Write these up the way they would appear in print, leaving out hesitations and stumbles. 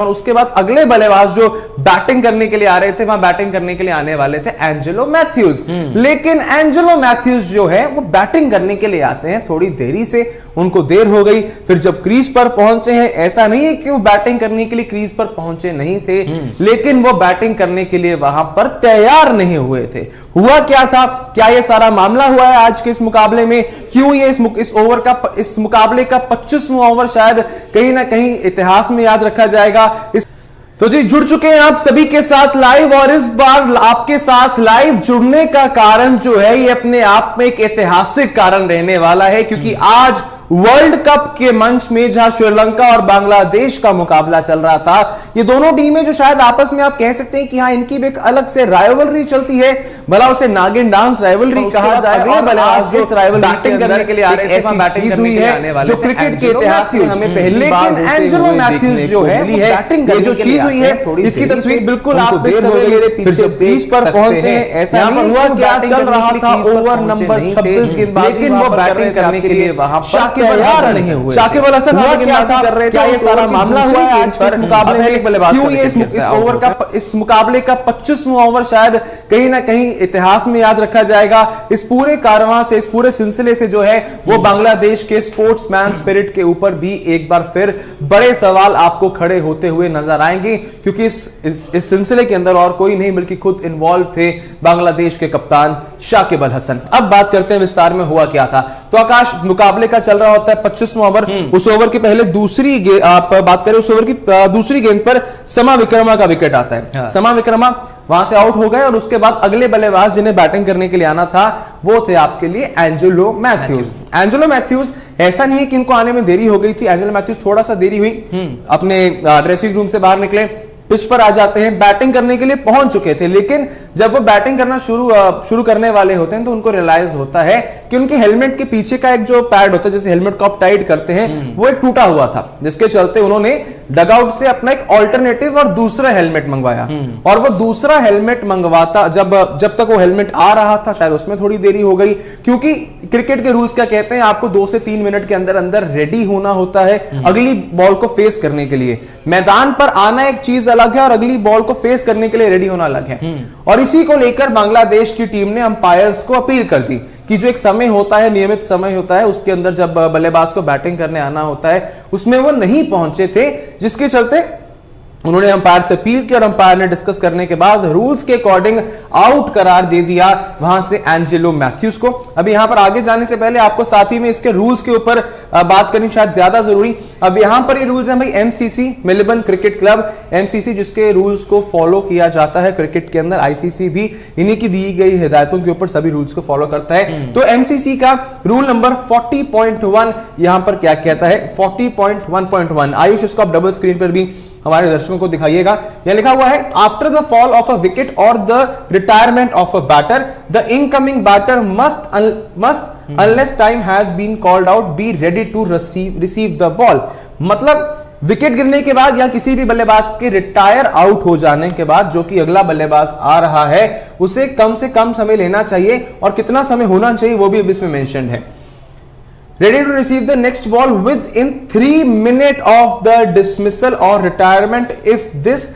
और उसके बाद अगले बल्लेबाज जो बैटिंग करने के लिए आ रहे थे, वहां बैटिंग करने के लिए आने वाले थे एंजेलो मैथ्यूज। लेकिन एंजेलो मैथ्यूज जो है वो बैटिंग करने के लिए आते हैं थोड़ी देरी से, उनको देर हो गई। फिर जब क्रीज पर पहुंचे हैं, ऐसा नहीं है कि वो बैटिंग करने के लिए क्रीज पर पहुंचे नहीं थे, लेकिन वो बैटिंग करने के लिए वहां पर तैयार नहीं हुए थे। हुआ क्या था, क्या ये सारा मामला हुआ है आज के इस मुकाबले में, क्यों ये इस मुकाबले का 25वां ओवर शायद कहीं ना कहीं इतिहास में याद रखा जाएगा। तो जी जुड़ चुके हैं आप सभी के साथ लाइव, और इस बार आपके साथ लाइव जुड़ने का कारण जो है ये अपने आप में एक ऐतिहासिक कारण रहने वाला है, क्योंकि आज वर्ल्ड कप के मंच में जहां श्रीलंका और बांग्लादेश का मुकाबला चल रहा था, ये दोनों टीमें जो शायद आपस में आप कह सकते हैं कि हाँ इनकी भी एक अलग से राइवलरी चलती है, भला उसे नागिन डांस राइवलरी कहा जाए। अगले बल्लेबाज इस राइवलरी बैटिंग करने के लिए आ रहे हैं, ऐसी बैटिंग हुई है जो क्रिकेट के इतिहास में हमें पहली बार एंजेलो मैथ्यूज जो है बैटिंग जो चीज हुई है, इसकी तस्वीर बिल्कुल आप फिर जब क्रीज पर पहुंचे, ऐसा नहीं हुआ क्या चल रहा था ओवर नंबर 26 गेंदबाजी, लेकिन वो बैटिंग करने के लिए वहां पर तैयार नहीं हुए। शाकिब अल हसन गेंदबाजी कर रहे थे, ये सारा मामला हुआ है आज के मुकाबले में, क्यों ये इस मुकाबले का 25वां ओवर शायद कहीं ना कहीं इतिहास में याद रखा जाएगा। इस पूरे कारवां से, इस पूरे सिलसिले से जो है वो बांग्लादेश के स्पोर्ट्समैन स्पिरिट के ऊपर भी एक बार फिर बड़े सवाल आपको खड़े होते हुए नजर आएंगे, क्योंकि इस सिलसिले के अंदर और कोई नहीं बल्कि खुद इन्वॉल्व थे बांग्लादेश के कप्तान शाकिब अल हसन। अब बात करते हैं विस्तार में हुआ क्या था। तो आकाश, मुकाबले का चल रहा होता है 25वां ओवर, उस ओवर के पहले आप बात करें, उस ओवर की दूसरी गेंद पर समा विक्रमा का विकेट आता है। हाँ। समा विक्रमा वहां से आउट हो गए, और उसके बाद अगले बल्लेबाज जिन्हें बैटिंग करने के लिए आना था वो थे आपके लिए एंजेलो मैथ्यूज। एंजेलो मैथ्यूज, ऐसा नहीं है कि इनको आने में देरी हो गई थी, एंजेलो मैथ्यूज थोड़ा सा देरी हुई, अपने ड्रेसिंग रूम से बाहर निकले, पिच पर आ जाते हैं, बैटिंग करने के लिए पहुंच चुके थे। लेकिन जब वो बैटिंग करना शुरू करने वाले होते हैं तो उनको रियलाइज होता है कि उनके हेलमेट के पीछे का एक जो पैड होता है, जैसे हेलमेट को आप टाइट करते हैं, वो एक टूटा हुआ था, जिसके चलते उन्होंने डगआउट से अपना एक ऑल्टरनेटिव और दूसरा हेलमेट मंगवाया। और वो दूसरा हेलमेट मंगवाता जब तक वो हेलमेट आ रहा था, शायद उसमें थोड़ी देरी हो गई, क्योंकि क्रिकेट के रूल्स क्या कहते हैं, आपको 2 से 3 मिनट के अंदर अंदर रेडी होना होता है अगली बॉल को फेस करने के लिए। मैदान पर आना एक चीज अलग है और अगली बॉल को फेस करने के लिए रेडी होना अलग है। और इसी को लेकर बांग्लादेश की टीम ने अंपायर्स को अपील कर दी कि जो एक समय होता है, नियमित समय होता है, उसके अंदर जब बल्लेबाज को बैटिंग करने आना होता है, उसमें वो नहीं पहुंचे थे, जिसके चलते उन्होंने अंपायर से अपील की और अंपायर ने डिस्कस करने के बाद रूल्स के अकॉर्डिंग आउट करार दे दिया वहां से एंजेलो मैथ्यूज को। अभी यहां पर आगे जाने से पहले आपको साथ ही में इसके रूल्स के ऊपर बात करनी शायद ज्यादा जरूरी। अब यहां पर ये रूल्स हैं भाई, MCC Melbourne cricket club, MCC जिसके रूल्स को फॉलो किया जाता है क्रिकेट के अंदर, आईसीसी भी इन्हीं की दी गई हिदायतों के ऊपर सभी रूल्स को फॉलो करता है। तो एमसीसी का रूल नंबर 40.1 यहां पर क्या कहता है, 40.1.1, आयुष इसको आप डबल स्क्रीन पर भी हमारे दर्शकों को दिखाइएगा। यह लिखा हुआ है, after the fall of a wicket और the retirement of a batter, the incoming batter must unless time has been called out be ready to receive the ball. मतलब विकेट गिरने के बाद या किसी भी बल्लेबाज के रिटायर आउट हो जाने के बाद जो कि अगला बल्लेबाज आ रहा है, उसे कम से कम समय लेना चाहिए, और कितना समय होना चाहिए वो भी अब इसमें मेंशन्ड है। Ready to receive the next ball within 3 minutes of the dismissal or retirement. If this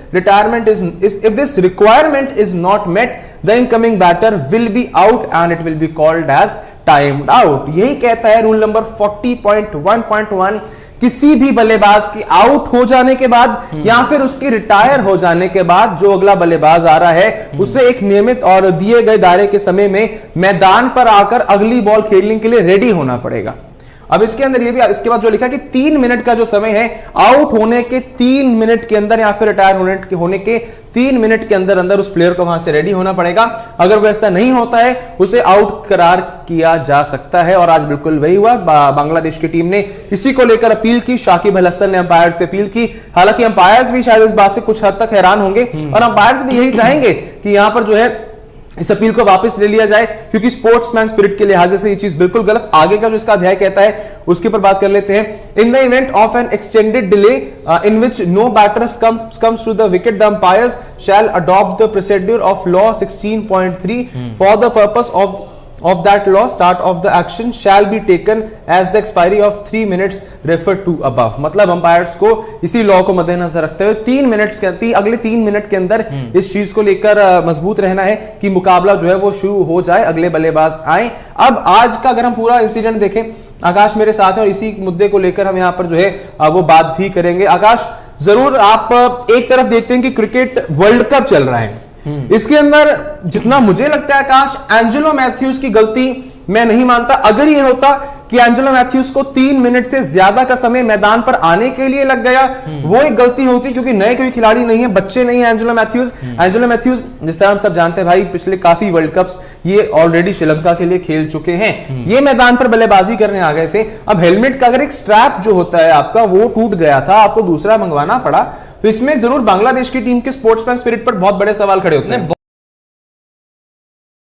requirement is not met, the incoming batter will be out and it will be called as timed out. यही कहता है rule number 40.1.1। किसी भी बल्लेबाज की out हो जाने के बाद या फिर उसके रिटायर हो जाने के बाद जो अगला बल्लेबाज आ रहा है, उसे एक नियमित और दिए गए दायरे के समय में मैदान पर आकर अगली बॉल खेलने के लिए रेडी होना पड़ेगा। अब इसके अंदर ये भी इसके बाद जो लिखा कि 3 मिनट का जो समय है, आउट होने के 3 मिनट के अंदर या फिर रिटायर होने के 3 मिनट के अंदर अंदर उस प्लेयर को वहां से रेडी होना पड़ेगा। अगर वैसा नहीं होता है उसे आउट करार किया जा सकता है, और आज बिल्कुल वही हुआ। बांग्लादेश की टीम ने इसी को लेकर अपील की, शाकिब अल हसन ने अंपायर से अपील की। हालांकि अंपायर्स भी शायद इस बात से कुछ हद तक हैरान होंगे, और अंपायर्स भी यही चाहेंगे कि यहां पर जो है इस अपील को वापस ले लिया जाए, क्योंकि स्पोर्ट्समैन स्पिरिट के लिहाज से ये चीज बिल्कुल गलत। आगे का जो इसका अध्याय कहता है उसके ऊपर बात कर लेते हैं। In the event of an extended delay in which no batters comes to the wicket, the umpires shall adopt the procedure of law 16.3 for the purpose of that law, start of the action shall be taken as the expiry of 3 minutes referred to above। मतलब umpires को इसी law को मद्देनजर रखते हुए 3 minutes के अगले 3 minute के अंदर इस चीज को लेकर मजबूत रहना है कि मुकाबला जो है वो शुरू हो जाए, अगले बल्लेबाज आए। अब आज का अगर हम पूरा इंसिडेंट देखें, आकाश मेरे साथ है और इसी मुद्दे को लेकर हम यहां पर जो है वो बात भी करेंगे। आकाश, जरूर आप एक तरफ देखते हैं कि क्रिकेट वर्ल्ड कप चल रहा है, इसके अंदर जितना मुझे लगता है आकाश, एंजेलो मैथ्यूज की गलती मैं नहीं मानता। अगर ये होता कि एंजेलो मैथ्यूज को 3 मिनट से ज्यादा का समय मैदान पर आने के लिए लग गया, वो एक गलती होती, क्योंकि नए कोई खिलाड़ी नहीं है, बच्चे नहीं है एंजेलो मैथ्यूज। एंजेलो मैथ्यूज जिस तरह हम सब जानते हैं भाई, पिछले काफी वर्ल्ड कप्स ये ऑलरेडी श्रीलंका के लिए खेल चुके हैं। ये मैदान पर बल्लेबाजी करने आ गए थे। अब हेलमेट का अगर एक स्ट्रैप जो होता है आपका वो टूट गया था, आपको दूसरा मंगवाना पड़ा, तो इसमें जरूर बांग्लादेश की टीम के स्पोर्ट्समैन स्पिरिट पर बहुत बड़े सवाल खड़े होते हैं।